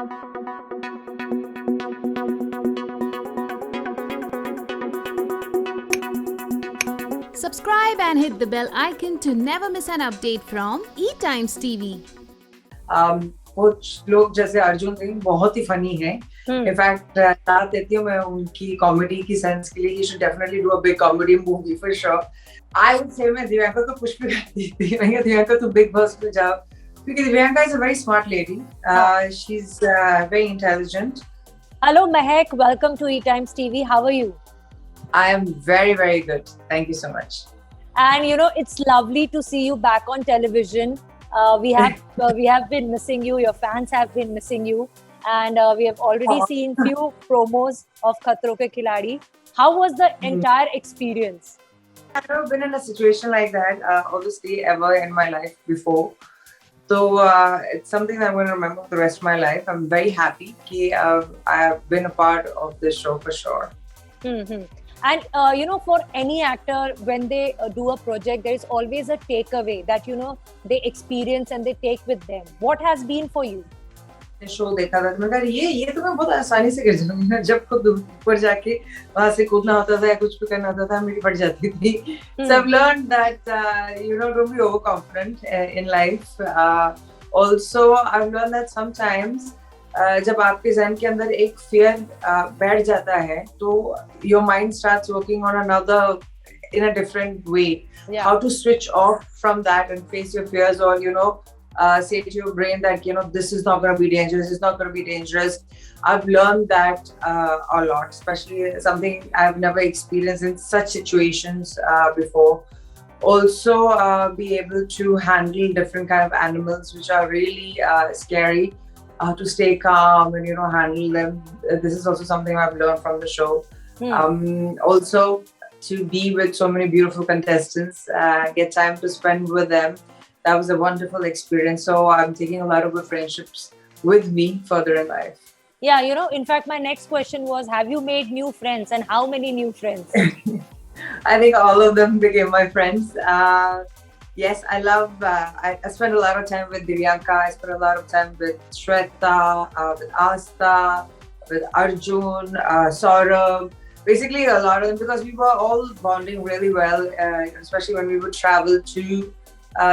Subscribe and hit the bell icon to never miss an update from E-Times TV. कुछ लोग जैसे अर्जुन सिंह बहुत ही funny है. इनफैक्ट साथ देती हूँ मैं उनकी कॉमेडी की सेंस के लिए. He should definitely do a big comedy movie for sure. I would say मैं दिव्यांका को पुश भी करती थी. मैं क्या दिव्यांका तू बिग बॉस में जाओ क्योंकि Divyanka is a very smart lady. She's very intelligent. Hello Mehak, welcome to E-Times TV. How are you? I am very, very good. Thank you so much. And you know, it's lovely to see you back on television. We have been missing you. Your fans have been missing you, and we have already seen few promos of Khatron Ke Khiladi. How was the entire experience? I've never been in a situation like that, obviously, ever in my life before. So it's something that I'm going to remember for the rest of my life. I'm very happy that I have been a part of this show for sure. Mm-hmm. And you know, for any actor, when they do a project, there is always a takeaway that you know they experience and they take with them. What has been for you? Show देखा था तो मैं कहा ये तो मैं बहुत आसानी से कर जाऊंगी. जब खुद ऊपर जाके वहां से कूदना होता था या कुछ भी करना होता था मेरी फट जाती थी. So I've learned that you know, don't be overconfident in life. Also I've learned that sometimes जब आपके ज़हन के अंदर एक fear बैठ जाता है तो your mind starts working on another in a different way. Yeah. How to switch off from that and face your fears, or you know, say to your brain that you know this is not going to be dangerous. It's not going to be dangerous. I've learned that a lot, especially something I've never experienced in such situations before. Also, be able to handle different kind of animals which are really scary. To stay calm and you know handle them. This is also something I've learned from the show. Also to be with so many beautiful contestants, get time to spend with them. That was a wonderful experience. So I'm taking a lot of good friendships with me further in life. Yeah, you know, in fact, my next question was, have you made new friends and how many new friends? I think all of them became my friends. Yes, I love. I spend a lot of time with Divyanka. I spend a lot of time with Shweta, with Asta, with Arjun, Saurabh. Basically, a lot of them because we were all bonding really well, especially when we would travel to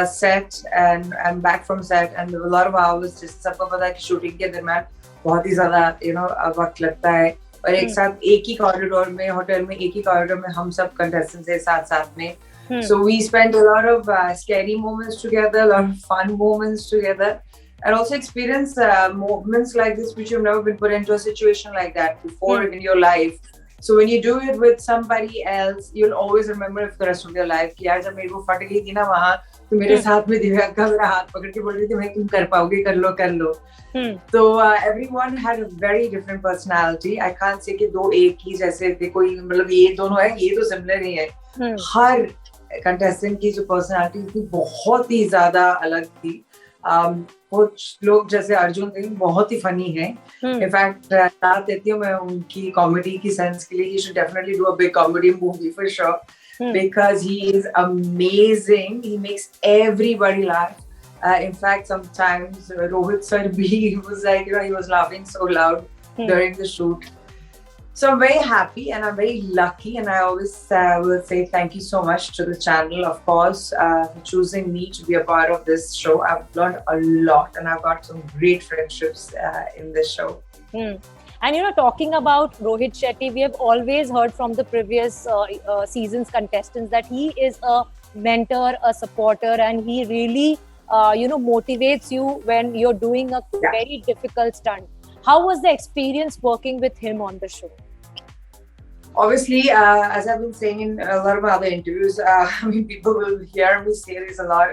set and back from set, and there were a lot of hours. Just सबको पता है कि shooting के दरम्यान बहुत ही ज़्यादा you know वक्त लगता है और एक साथ एक ही कॉरिडोर में होटल में एक ही कॉरिडोर में हम सब contestants हैं साथ में. So we spent a lot of scary moments together, a lot of fun moments together, and also experience moments like this which you've never been put into a situation like that before in your life. So when you do it with somebody else, you'll always remember it for the rest of your life. कि यार जब मेरे को फट गई थी ना वहाँ तो मेरे साथ में दिव्यांका मेरा हाथ पकड़ के बोल रही थी मैं तुम कर पाओगे कर लो. So everyone had a very different personality. I can't say कि दो एक ही जैसे थे कोई मतलब ये दोनों है ये तो similar नहीं है. हर कंटेस्टेंट की जो पर्सनालिटी थी बहुत ही ज्यादा अलग थी. कुछ लोग जैसे अर्जुन सिंह बहुत ही फनी है. इनफैक्ट साथ देती हूँ मैं उनकी कॉमेडी की सेंस के लिए. He should definitely do a big comedy movie for sure because he is amazing. He makes everybody laugh. In fact, sometimes Rohit sir he was like you know he was laughing so loud during the shoot. So I'm very happy and I'm very lucky, and I always will say thank you so much to the channel, of course, for choosing me to be a part of this show. I've learned a lot and I've got some great friendships in this show. And you know, talking about Rohit Shetty, we have always heard from the previous season's contestants that he is a mentor, a supporter, and he really you know motivates you when you're doing a very difficult stunt. How was the experience working with him on the show? Obviously, as I've been saying in a lot of other interviews, I mean, people will hear me say this a lot.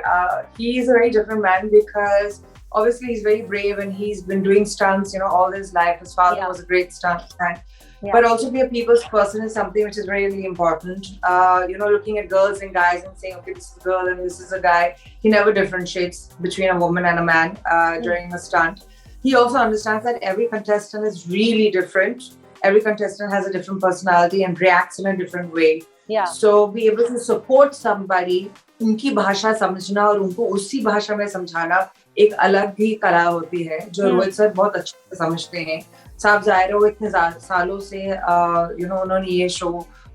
He is a very different man because obviously he's very brave and he's been doing stunts, you know, all his life. His father was a great stuntman. But also be a people's person is something which is really, really important. You know, looking at girls and guys and saying, okay, this is a girl and this is a guy. He never differentiates between a woman and a man during a stunt. He also understands that every contestant is really different. Every contestant has a different personality and reacts in a different way. Yeah. So be able to support somebody उनकी भाषा समझना और उनको उसी भाषा में समझाना एक अलग ही कला होती है, जो रोहित सर बहुत अच्छे से समझते हैं। साहब जाहिर है वो इतने सालों से उन्होंने ये शो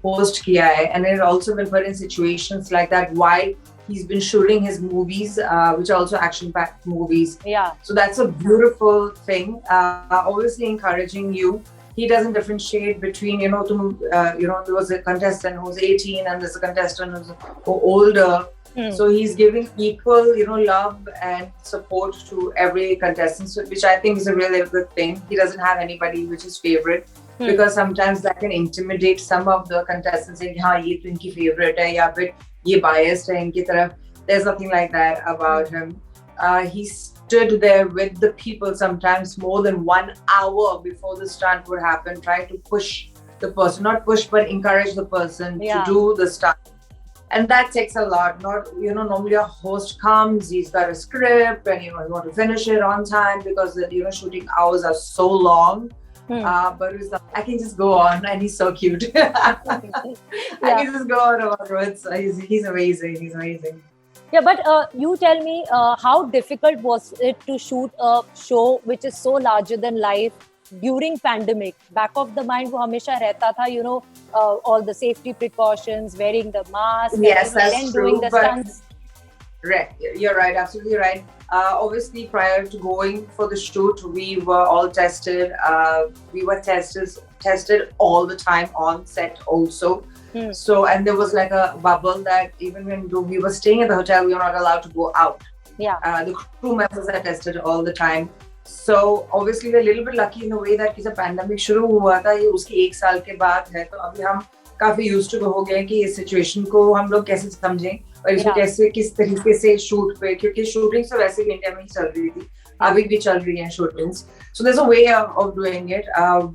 होस्ट किया है, and it also been put in situations like that while he's been shooting his movies, which are also action-packed movies. Yeah. So that's a beautiful thing. Obviously encouraging you. He doesn't differentiate between, there was a contestant who's 18 and there's a contestant who's older. So he's giving equal, love and support to every contestant, which I think is a really good thing. He doesn't have anybody which is favorite. Because sometimes that can intimidate some of the contestants, saying, "हाँ ये तो इनकी favorite है या फिर ये biased है इनकी तरफ." There's nothing like that about him. He stood there with the people sometimes more than 1 hour before the stunt would happen, trying to push the person, not push but encourage the person to do the stunt. And that takes a lot. Not, normally a host comes, he's got a script, and you want to finish it on time because the shooting hours are so long. But it's like, I can just go on, and he's so cute. I can just go on about Rohit. He's amazing. He's amazing. Yeah, but you tell me, how difficult was it to shoot a show which is so larger than life during pandemic? Back of the mind, वो हमेशा रहता था, all the safety precautions, wearing the mask, yes, that's and true, doing the stunts. Right, you're right, absolutely right. Obviously, prior to going for the shoot, we were all tested. We were tested all the time on set also. So, and there was like a bubble that even when we were staying at the hotel, we were not allowed to go out. Yeah. The crew members are tested all the time. So, obviously, we're a little bit lucky in the way that the pandemic शुरू हुआ था, ये उसके 1 साल के बाद है, तो अभी हम काफी used to हो गए हैं कि इस situation को हम लोग कैसे समझें और इसको कैसे किस तरीके से शूट पे, क्योंकि शूटिंग तो वैसे भी इंडिया में ही चल रही थी, अभी भी चल रही हैं shootings. So there's a way of doing it.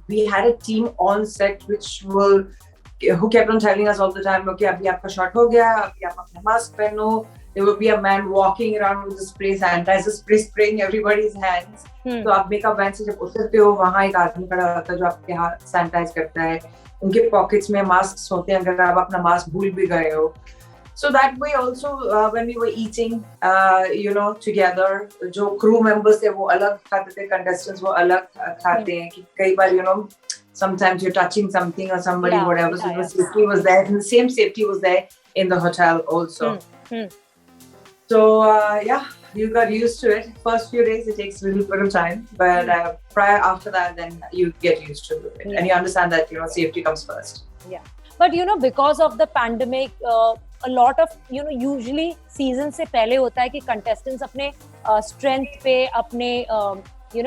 We had a team on set who kept on telling us all the time, okay, अभी आपका shot हो गया, अभी आप अपना mask पहनो. There would be a man walking around with the spray sanitizer, spraying everybody's hands. तो आप मेकअप वैन से जब उतरते हो, वहाँ एक आदमी खड़ा होता है जो आपके हाथ सैनिटाइज करता है. उनके पॉकेट्स में मास्क होते हैं अगर आप अपना मास्क भूल भी गए हो. So that way also, when we were eating, together, जो crew members थे वो अलग खाते थे, contestants वो अलग खाते हैं कि कई बार sometimes you're touching something or somebody, whatever. So the safety was there, and the same safety was there in the hotel also. So you got used to it. First few days it takes a little bit of time, but after that, then you get used to it, and you understand that safety comes first. Yeah, but because of the pandemic, a lot of usually season से पहले होता है कि contestants अपने strength पे, अपने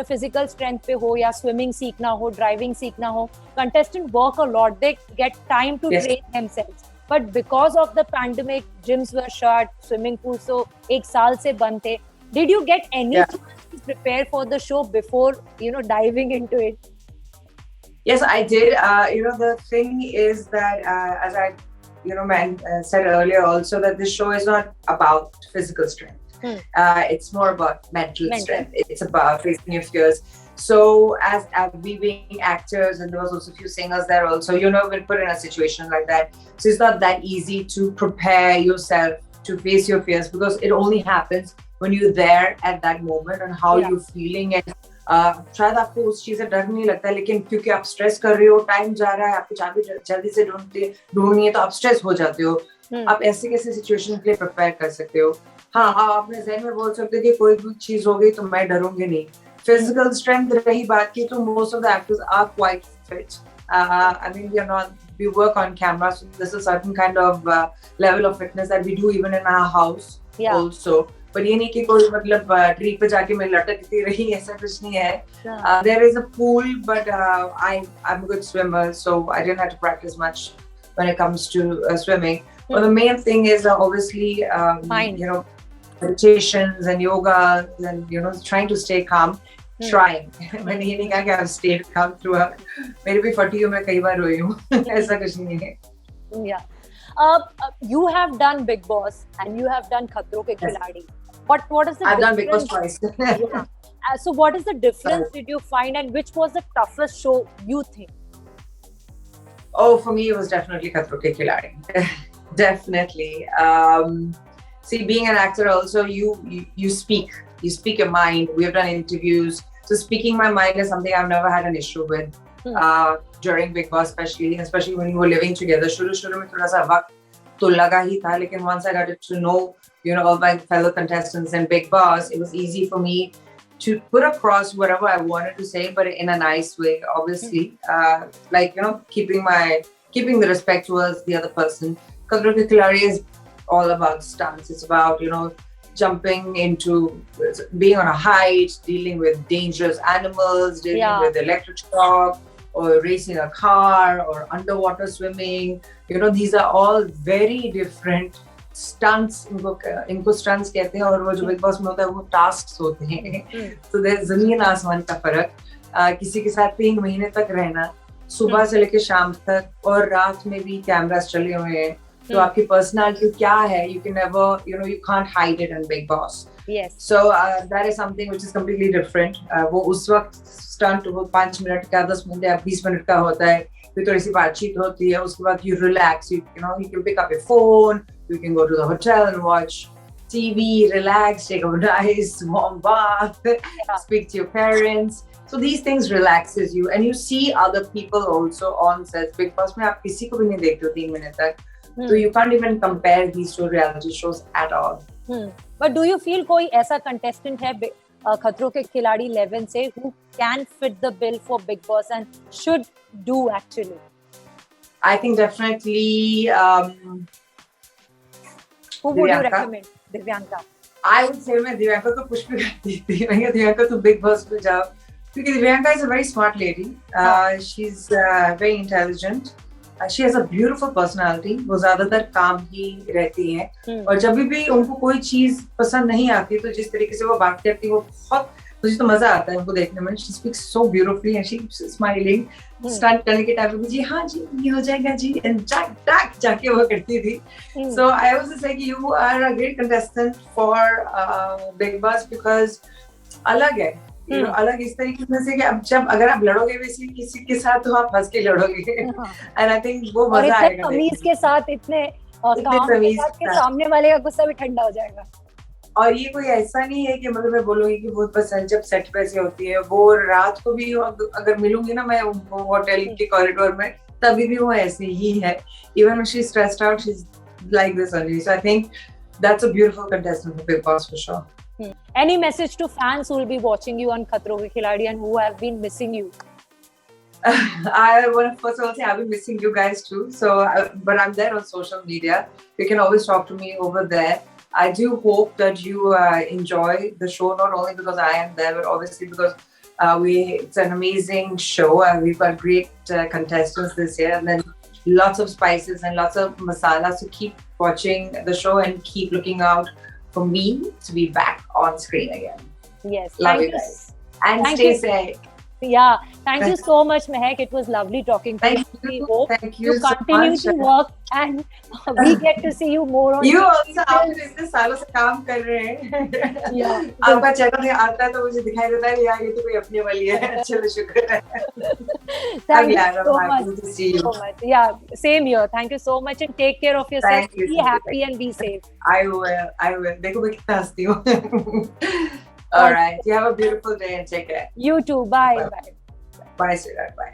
physical strength पे हो या swimming सीखना हो, driving सीखना हो, contestant work a lot. They get time to train themselves. But because of the pandemic, gyms were shut, swimming pools so 1 साल से बंद थे. Did you get any chance to prepare for the show before diving into it? Yes, I did. The thing is that as I said earlier also, that this show is not about physical strength. It's more about mental strength. It's about facing your fears. So as we being actors, and there was also a few singers there also, we're put in a situation like that. So it's not that easy to prepare yourself to face your fears, because it only happens when you're there at that moment and how you're feeling. And शायद आपको उस चीज से डर नहीं लगता, लेकिन क्योंकि आप स्ट्रेस कर रहे हो, टाइम जा रहा है, आपको चाबी जल्दी से ढूंढनी है, तो आप स्ट्रेस हो जाते हो. आप ऐसे कैसे सिचुएशन के लिए प्रिपेयर कर सकते हो? हाँ, आप अपने ज़हन में बोल सकते हो कि कोई भी चीज हो गई तो मैं डरूंगी नहीं. Physical strength रही बात की, तो most of the actors are quite fit. I mean, we work on camera, so there's a certain kind of level of fitness that we do even in our house also. But ये नहीं कि कोई tree पे जाके मैं लटकती रही, ऐसा कुछ नहीं है. There is a pool, but I'm a good swimmer, so I didn't have to practice much when it comes to swimming. But the main thing is obviously meditations and yoga, and trying to stay calm. Trying. मैंने ये नहीं कहा कि I've stayed calm throughout. मेरी भी फटी हूँ, मैं कई बार रोई हूँ. ऐसा कुछ नहीं है. Yeah. You have done Bigg Boss and you have done Khatron Ke Khiladi. What is the I've difference? done Bigg Boss twice. So what is the difference did you find, and which was the toughest show you think? Oh, for me it was definitely Khatron Ke Khiladi. Definitely. See, being an actor also, you speak your mind. We have done interviews. So speaking my mind is something I've never had an issue with. During Big Boss, especially when we were living together. शुरू में थोड़ा सा वक्त तो लगा ही था, लेकिन once I got to know, all my fellow contestants in Big Boss, it was easy for me to put across whatever I wanted to say, but in a nice way, obviously. Like, keeping the respect towards the other person. Khatro Ke Khiladi is all about stunts. It's about, jumping into being on a height, dealing with dangerous animals, dealing with electric shock, or racing a car, or underwater swimming. These are all very different stunts. इनको stunts कहते हैं, और वो जो Big Boss में होता है वो tasks होते हैं. So there's ज़मीन आसमान का फर्क. किसी के साथ 3 महीने तक रहना, सुबह से लेकर शाम तक, और रात में भी कैमरास चले हुए हैं. तो आपकी पर्सनालिटी क्या है, you can never, you can't hide it in Big Boss. Yes. So that is something which is completely different. वो उस वक्त stunt वो 5 मिनट का, 10 मिनट या 20 मिनट का होता है. फिर थोड़ी सी बातचीत होती है, उसके बाद you relax. You can pick up your phone, you can go to the hotel and watch TV, relax, take a nice warm bath, speak to your parents. So these things relaxes you, and you see other people also on set. Big Boss में आप किसी को भी नहीं देखते हो 3 minute तक. So you can't even compare these two reality shows at all. But do you feel कोई ऐसा contestant है खतरों के खिलाड़ी 11 से who can fit the bill for Big Boss and should do actually? I think definitely. Who would you recommend? Divyanka. I would say मैं दिव्यांका को push भी करती थी. मैं दिव्यांका तो Big Boss में जाओ, क्योंकि Divyanka is a very smart lady. She's very intelligent. She has a beautiful personality. वो ज्यादातर काम ही रहती है, और जब भी उनको कोई चीज पसंद नहीं आती, तो जिस तरीके से वो बात करती है, वो बहुत, मुझे तो मजा आता है उनको देखने में. She speaks so beautifully and she smiling. Stunt करने के टाइम पे जी हाँ जी ये हो जाएगा जी, and जाके वो करती थी. So I also say कि you are a great contestant for Big Boss because अलग है. अलग इस तरीके से कि अब जब अगर आप लड़ोगे वैसे किसी के साथ, तो आप हंस के लड़ोगे. एंड आई थिंक वो मजा आएगा. और तमीज के साथ इतने काम के साथ के सामने वाले का गुस्सा भी ठंडा हो जाएगा. और ये कोई ऐसा नहीं है कि मतलब मैं बोलूंगी कि वो बस जब सेट पे से होती है, वो रात को भी अगर मिलूंगी ना मैं उनको होटल के कॉरिडोर में, तभी भी वो ऐसे ही है. Even she stressed out, she is like this only. So I think that's a beautiful contestant for Big Boss for sure. Any message to fans who will be watching you on Khatron Ke Khiladi and who have been missing you? I want to first of all say I've been missing you guys too. So, but I'm there on social media. You can always talk to me over there. I do hope that you enjoy the show, not only because I am there, but obviously because it's an amazing show. We've got great contestants this year, and then lots of spices and lots of masala. So keep watching the show and keep looking out for me to be back on screen again. Yes. Love you guys. And stay safe. Yeah. Thank you so much, Mehak. It was lovely talking to you. We hope you continue to work and we get to see you more on. You also आप इतने सालों से काम कर रहे हैं. Yeah. आपका channel आता है तो मुझे दिखाई देता है यार ये तो कोई अपने वाली है. चलो शुक्र है. Thank you so much. Yeah, same here. Thank you so much and take care of yourself. Be happy and be safe. I will. देखो मैं कितना हंसती हूँ. All right. You have a beautiful day and take care. You too. Bye. Bye, sweetheart. Bye.